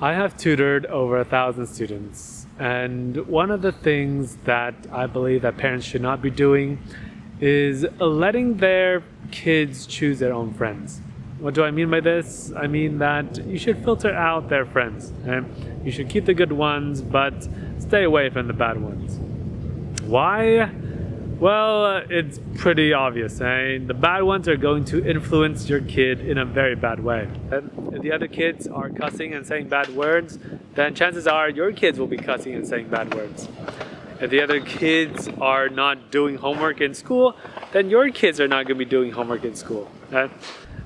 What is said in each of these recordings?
I have tutored over 1,000 students, and one of the things that I believe that parents should not be doing is letting their kids choose their own friends. What do I mean by this? I mean that you should filter out their friends. Okay? You should keep the good ones, but stay away from the bad ones. Why? Well, it's pretty obvious. The bad ones are going to influence your kid in a very bad way. If the other kids are cussing and saying bad words, then chances are your kids will be cussing and saying bad words. If the other kids are not doing homework in school, then your kids are not going to be doing homework in school. Okay?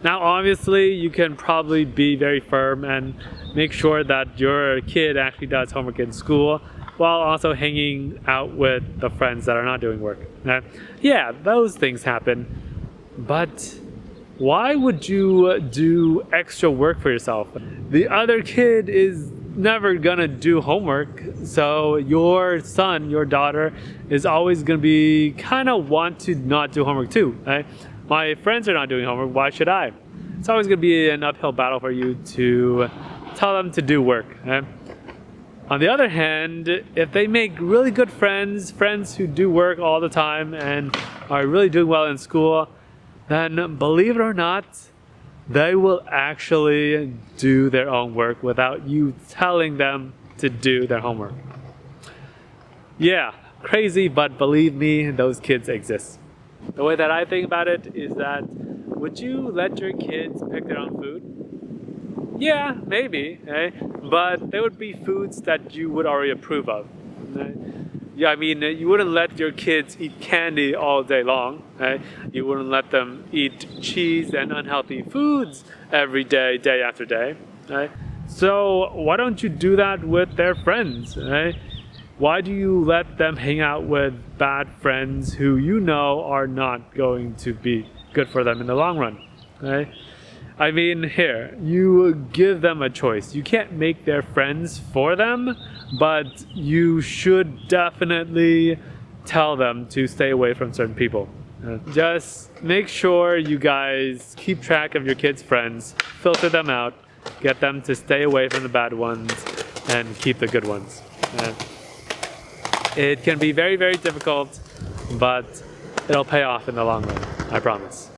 Now, obviously, you can probably be very firm and make sure that your kid actually does homework in school, while also hanging out with the friends that are not doing work. Yeah, those things happen. But why would you do extra work for yourself? The other kid is never gonna do homework, so your son, your daughter, is always gonna be kind of want to not do homework too. Right? My friends are not doing homework, why should I? It's always gonna be an uphill battle for you to tell them to do work. Right? On the other hand, if they make really good friends who do work all the time and are really doing well in school, then believe it or not, they will actually do their own work without you telling them to do their homework. Yeah, crazy, but believe me, those kids exist. The way that I think about it is that, would you let your kids pick their own food? Yeah, maybe, but there would be foods that you would already approve of. Yeah, I mean, you wouldn't let your kids eat candy all day long. You wouldn't let them eat cheese and unhealthy foods every day, day after day. So why don't you do that with their friends? Why do you let them hang out with bad friends who you know are not going to be good for them in the long run? I mean, here, you give them a choice. You can't make their friends for them, but you should definitely tell them to stay away from certain people. Just make sure you guys keep track of your kids' friends, filter them out, get them to stay away from the bad ones, and keep the good ones. It can be very, very difficult, but it'll pay off in the long run, I promise.